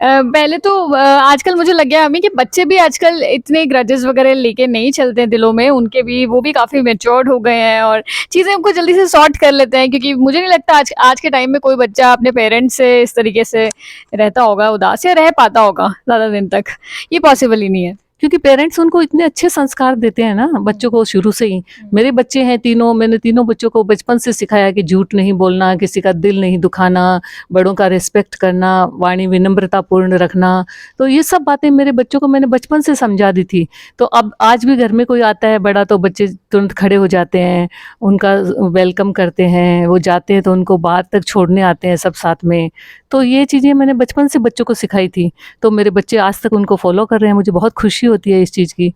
पहले तो आजकल मुझे लग गया हमें कि बच्चे भी आजकल इतने ग्रजेस वगैरह लेके नहीं चलते हैं दिलों में, उनके भी वो भी काफ़ी मैच्योर्ड हो गए हैं और चीज़ें उनको जल्दी से सॉर्ट कर लेते हैं, क्योंकि मुझे नहीं लगता आज आज के टाइम में कोई बच्चा अपने पेरेंट्स से इस तरीके से रहता होगा, उदास या रह पाता होगा ज़्यादा दिन तक। ये पॉसिबल ही नहीं है। क्योंकि पेरेंट्स उनको इतने अच्छे संस्कार देते हैं ना बच्चों को शुरू से ही। मेरे बच्चे हैं तीनों, मैंने तीनों बच्चों को बचपन से सिखाया कि झूठ नहीं बोलना, किसी का दिल नहीं दुखाना, बड़ों का रिस्पेक्ट करना, वाणी विनम्रता पूर्ण रखना। तो ये सब बातें मेरे बच्चों को मैंने बचपन से समझा दी थी। तो अब आज भी घर में कोई आता है बड़ा तो बच्चे तुरंत खड़े हो जाते हैं, उनका वेलकम करते हैं, वो जाते हैं तो उनको बाहर तक छोड़ने आते हैं सब साथ में। तो ये चीज़ें मैंने बचपन से बच्चों को सिखाई थी, तो मेरे बच्चे आज तक उनको फॉलो कर रहे हैं। मुझे बहुत खुशी होती है इस चीज़ की।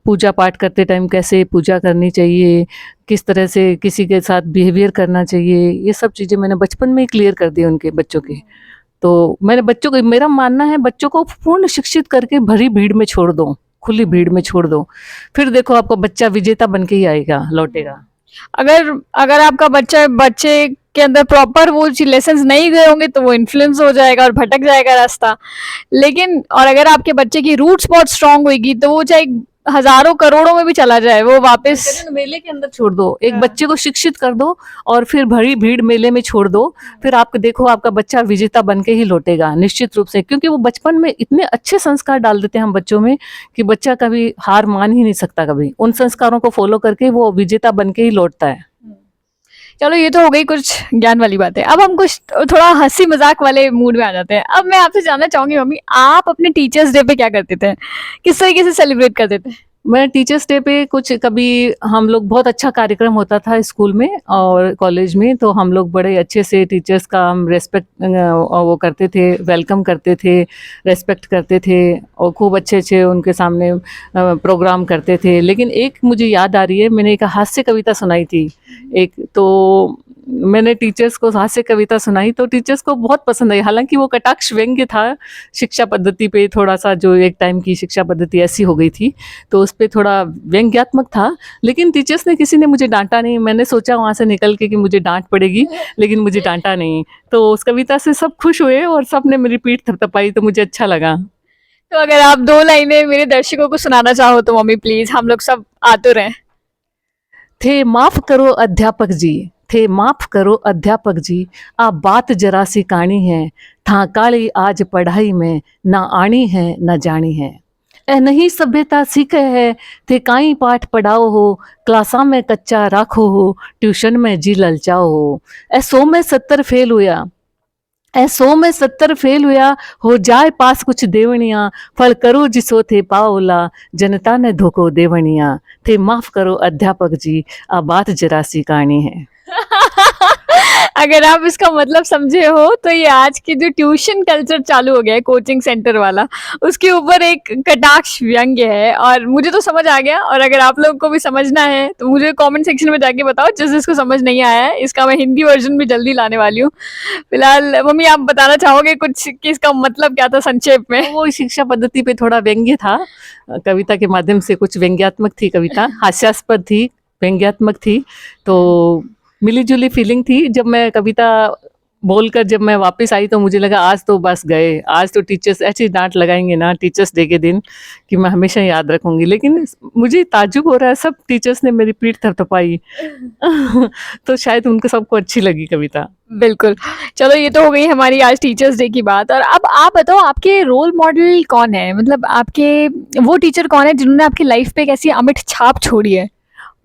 पूजा पाठ करते टाइम कैसे पूजा करनी चाहिए, किस तरह से किसी के साथ बिहेवियर करना चाहिए, ये सब चीज़ें मैंने बचपन में ही क्लियर कर दी उनके बच्चों के। तो मैंने बच्चों को, मेरा मानना है बच्चों को पूर्ण शिक्षित करके भरी भीड़ में छोड़ दो, खुली भीड़ में छोड़ दो, फिर देखो आपका बच्चा विजेता बन के ही आएगा, लौटेगा। अगर अगर आपका बच्चे के अंदर प्रॉपर वो लेसन्स नहीं गए होंगे तो वो इन्फ्लुएंस हो जाएगा और भटक जाएगा रास्ता। लेकिन और अगर आपके बच्चे की रूट्स बहुत स्ट्रांग होगी तो वो चाहे हजारों करोड़ों में भी चला जाए, वो वापस। मेले के अंदर छोड़ दो, एक बच्चे को शिक्षित कर दो और फिर भरी भीड़ मेले में छोड़ दो, फिर आप देखो आपका बच्चा विजेता बन के ही लौटेगा निश्चित रूप से। क्योंकि वो बचपन में इतने अच्छे संस्कार डाल देते हैं हम बच्चों में कि बच्चा कभी हार मान ही नहीं सकता, कभी उन संस्कारों को फॉलो करके वो विजेता बन के ही लौटता है। चलो ये तो हो गई कुछ ज्ञान वाली बातें। अब हम कुछ थोड़ा हंसी मजाक वाले मूड में आ जाते हैं। अब मैं आपसे जानना चाहूंगी मम्मी, आप अपने टीचर्स डे पे क्या करते थे, किस तरीके से सेलिब्रेट करते थे? मैं टीचर्स डे पे कुछ, कभी हम लोग बहुत अच्छा कार्यक्रम होता था स्कूल में और कॉलेज में, तो हम लोग बड़े अच्छे से टीचर्स का हम रेस्पेक्ट वो करते थे, वेलकम करते थे, रेस्पेक्ट करते थे और खूब अच्छे अच्छे उनके सामने प्रोग्राम करते थे। लेकिन एक मुझे याद आ रही है, मैंने एक हास्य कविता सुनाई थी एक, तो मैंने टीचर्स को हास्य कविता सुनाई तो टीचर्स को बहुत पसंद आई। हालांकि वो कटाक्ष व्यंग्य था शिक्षा पद्धति पे, थोड़ा सा जो एक टाइम की शिक्षा पद्धति ऐसी हो गई थी तो उस पर थोड़ा व्यंग्यात्मक था। लेकिन टीचर्स ने, किसी ने मुझे डांटा नहीं। मैंने सोचा वहाँ से निकल के कि मुझे डांट पड़ेगी, लेकिन मुझे डांटा नहीं। तो उस कविता से सब खुश हुए और सब ने मेरी पीठ थपथपाई, तो मुझे अच्छा लगा। तो अगर आप दो लाइनें मेरे दर्शकों को सुनाना चाहो तो मम्मी प्लीज, हम लोग सब आ तो रहे। थे माफ करो अध्यापक जी, थे माफ करो अध्यापक जी, आप बात जरा सी काणी है, था काली आज पढ़ाई में, ना आनी है ना जानी है। ए नहीं सभ्यता सीखे है, थे काई पाठ पढ़ाओ हो, क्लासा में कच्चा राखो हो, ट्यूशन में जी ललचाओ हो। ए 100 में 70 फेल हुआ, ए 100 में 70 फेल हुआ, हो जाए पास कुछ देवनिया, फल करो जिसो थे पाओला, जनता ने धोखो देवनिया। थे माफ करो अध्यापक जी, आ बात जरा सी कहानी है। अगर आप इसका मतलब समझे हो तो ये आज की जो ट्यूशन कल्चर चालू हो गया है कोचिंग सेंटर वाला, उसके ऊपर एक कटाक्ष व्यंग्य है और मुझे तो समझ आ गया। और अगर आप लोगों को भी समझना है तो मुझे कमेंट सेक्शन में जाके बताओ, जिसको समझ नहीं आया है। इसका मैं हिंदी वर्जन भी जल्दी लाने वाली हूँ। फिलहाल मम्मी आप बताना चाहोगे कुछ कि इसका मतलब क्या था संक्षेप में? वो शिक्षा पद्धति पे थोड़ा व्यंग्य था, कविता के माध्यम से कुछ व्यंग्यात्मक थी कविता, हास्यास्पद थी, व्यंग्यात्मक थी। तो मिली जुली फीलिंग थी। जब मैं कविता बोलकर जब मैं वापस आई तो मुझे लगा आज तो बस गए, आज तो टीचर्स ऐसी डांट लगाएंगे ना टीचर्स डे के दिन कि मैं हमेशा याद रखूंगी। लेकिन मुझे ताज्जुब हो रहा है, सब टीचर्स ने मेरी पीठ थपथपाई तो शायद उनको सबको अच्छी लगी कविता। बिल्कुल। चलो ये तो हो गई हमारी आज टीचर्स डे की बात। और अब आप बताओ आपके रोल मॉडल कौन है, मतलब आपके वो टीचर कौन है जिन्होंने आपकी लाइफ पे एक ऐसी अमिट छाप छोड़ी है?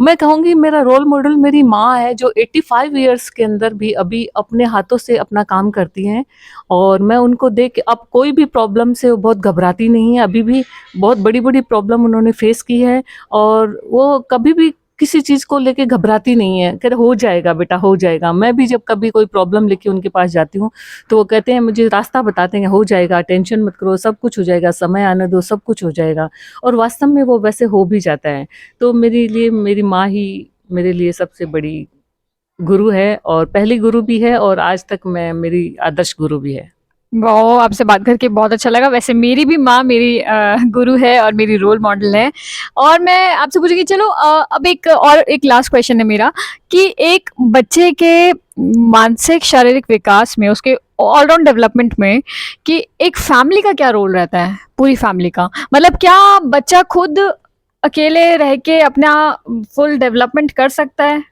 मैं कहूँगी मेरा रोल मॉडल मेरी माँ है, जो 85 इयर्स के अंदर भी अभी अपने हाथों से अपना काम करती हैं। और मैं उनको देख के, अब कोई भी प्रॉब्लम से वो बहुत घबराती नहीं है, अभी भी बहुत बड़ी बड़ी प्रॉब्लम उन्होंने फेस की है और वो कभी भी किसी चीज़ को लेके घबराती नहीं है, कहते हो जाएगा बेटा हो जाएगा। मैं भी जब कभी कोई प्रॉब्लम लेके उनके पास जाती हूँ तो वो कहते हैं, मुझे रास्ता बताते हैं, हो जाएगा, टेंशन मत करो, सब कुछ हो जाएगा, समय आने दो, सब कुछ हो जाएगा। और वास्तव में वो वैसे हो भी जाता है। तो मेरे लिए मेरी माँ ही मेरे लिए सबसे बड़ी गुरु है और पहली गुरु भी है और आज तक मैं, मेरी आदर्श गुरु भी है। वाह! आपसे बात करके बहुत अच्छा लगा। वैसे मेरी भी माँ मेरी गुरु है और मेरी रोल मॉडल है। और मैं आपसे पूछूँगी, चलो अब एक लास्ट क्वेश्चन है मेरा कि एक बच्चे के मानसिक शारीरिक विकास में उसके ऑलराउंड डेवलपमेंट में कि एक फैमिली का क्या रोल रहता है, पूरी फैमिली का, मतलब क्या बच्चा खुद अकेले रह के अपना फुल डेवलपमेंट कर सकता है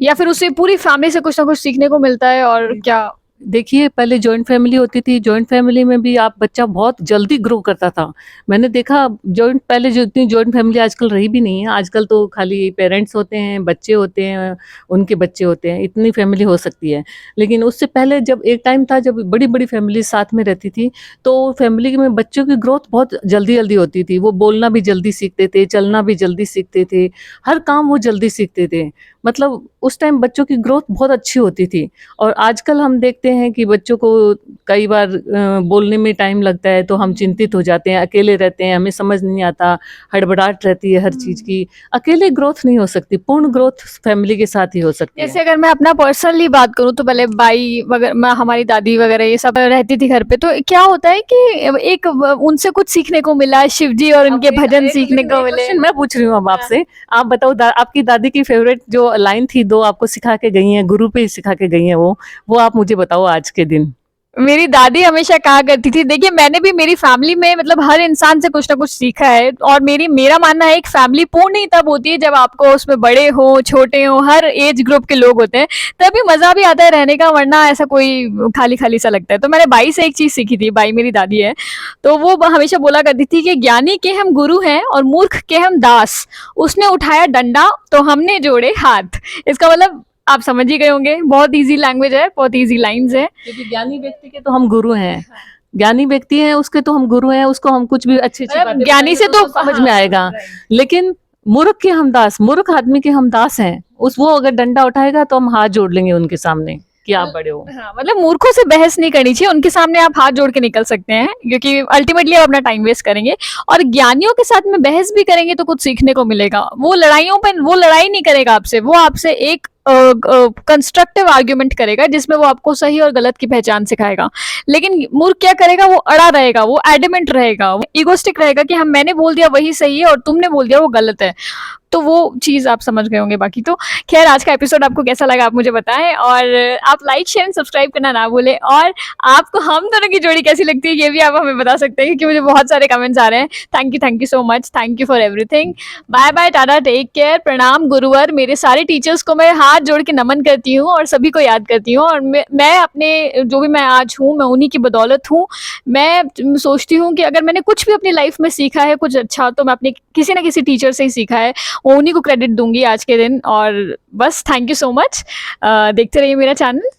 या फिर उसे पूरी फैमिली से कुछ ना कुछ सीखने को मिलता है? और क्या देखिए, पहले जॉइंट फैमिली होती थी, जॉइंट फैमिली में भी आप बच्चा बहुत जल्दी ग्रो करता था। मैंने देखा जॉइंट पहले जो इतनी जॉइंट फैमिली आजकल रही भी नहीं है, आजकल तो खाली पेरेंट्स होते हैं, बच्चे होते हैं, उनके बच्चे होते हैं, इतनी फैमिली हो सकती है। लेकिन उससे पहले जब एक टाइम था जब बड़ी-बड़ी फैमिली साथ में रहती थी, तो फैमिली में बच्चों की ग्रोथ बहुत जल्दी-जल्दी होती थी। वो बोलना भी जल्दी सीखते थे, चलना भी जल्दी सीखते थे, हर काम वो जल्दी सीखते थे। मतलब उस टाइम बच्चों की ग्रोथ बहुत अच्छी होती थी। और आजकल हम देखते हैं कि बच्चों को कई बार बोलने में टाइम लगता है तो हम चिंतित हो जाते हैं, अकेले रहते हैं, हमें समझ नहीं आता, हड़बड़ाहट रहती है हर चीज़ की। अकेले ग्रोथ नहीं हो सकती, पूर्ण ग्रोथ फैमिली के साथ ही हो सकती जैसे है। अगर मैं अपना पर्सनली बात करूँ तो पहले बाई वगैरह, मैं हमारी दादी वगैरह ये सब रहती थी घर पे, तो क्या होता है कि एक उनसे कुछ सीखने को मिला, शिव जी और अब उनके एक भजन एक सीखने लेकिन को एक मिले। क्वेश्चन मैं पूछ रही हूँ अब आपसे, आप बताओ आपकी दादी की फेवरेट जो लाइन थी, 2 आपको सिखा के गई हैं, गुरु पे ही सिखा के गई हैं वो आप मुझे बताओ आज के दिन? मेरी दादी हमेशा कहा करती थी, देखिए मैंने भी मेरी फैमिली में मतलब हर इंसान से कुछ ना कुछ सीखा है, और मेरा मानना है एक फैमिली पूर्ण ही तब होती है जब आपको उसमें बड़े हो छोटे हो हर एज ग्रुप के लोग होते हैं, तभी मजा भी आता है रहने का, वरना ऐसा कोई खाली खाली सा लगता है। तो मैंने बाई से एक चीज सीखी थी, बाई मेरी दादी है, तो वो हमेशा बोला करती थी कि ज्ञानी के हम गुरु हैं और मूर्ख के हम दास, उसने उठाया डंडा तो हमने जोड़े हाथ। इसका मतलब आप समझ ही गए होंगे, बहुत इजी लैंग्वेज है, बहुत इजी लाइंस है। क्योंकि ज्ञानी व्यक्ति के तो हम गुरु हैं, ज्ञानी व्यक्ति हैं उसके तो हम गुरु हैं, उसको हम कुछ भी अच्छी-अच्छी मतलब बातें ज्ञानी बताएँगे से तो तो उसको समझ हाँ, में आएगा। लेकिन मूर्ख के हम दास, मूर्ख आदमी के हम दास हैं। वो अगर डंडा उठाएगा तो हम हाथ जोड़ लेंगे उनके सामने कि आप बड़े हो। हाँ, मतलब मूर्खों से बहस नहीं करनी चाहिए, उनके सामने आप हाथ जोड़ के निकल सकते हैं, क्योंकि अल्टीमेटली आप अपना टाइम वेस्ट करेंगे। और ज्ञानियों के साथ में बहस भी करेंगे तो कुछ सीखने को मिलेगा। वो लड़ाई नहीं करेगा आपसे, वो आपसे एक कंस्ट्रक्टिव आर्ग्यूमेंट करेगा जिसमें वो आपको सही और गलत की पहचान सिखाएगा। लेकिन मूर्ख क्या करेगा, वो अड़ा रहेगा, वो एडमेंट रहेगा, वो ईगोस्टिक रहेगा कि हम मैंने बोल दिया वही सही है और तुमने बोल दिया वो गलत है। तो वो चीज़ आप समझ गए होंगे। बाकी तो खैर, आज का एपिसोड आपको कैसा लगा आप मुझे बताएं, और आप लाइक शेयर एंड सब्सक्राइब करना ना भूलें। और आपको हम दोनों की जोड़ी कैसी लगती है ये भी आप हमें बता सकते हैं, क्योंकि मुझे बहुत सारे कमेंट्स आ रहे हैं। Thank you so much, thank you for everything. Bye bye, tata, take care, प्रणाम गुरुवर। मेरे सारे टीचर्स को मैं हाथ जोड़ के नमन करती हूँ और सभी को याद करती हूँ, और मैं अपने जो भी मैं आज हूँ मैं उन्हीं की बदौलत हूँ। मैं सोचती हूँ कि अगर मैंने कुछ भी अपनी लाइफ में सीखा है कुछ अच्छा, तो मैं अपने किसी ना किसी टीचर से ही सीखा है, उन्हीं को क्रेडिट दूंगी आज के दिन। और बस थैंक यू सो मच, देखते रहिए मेरा चैनल।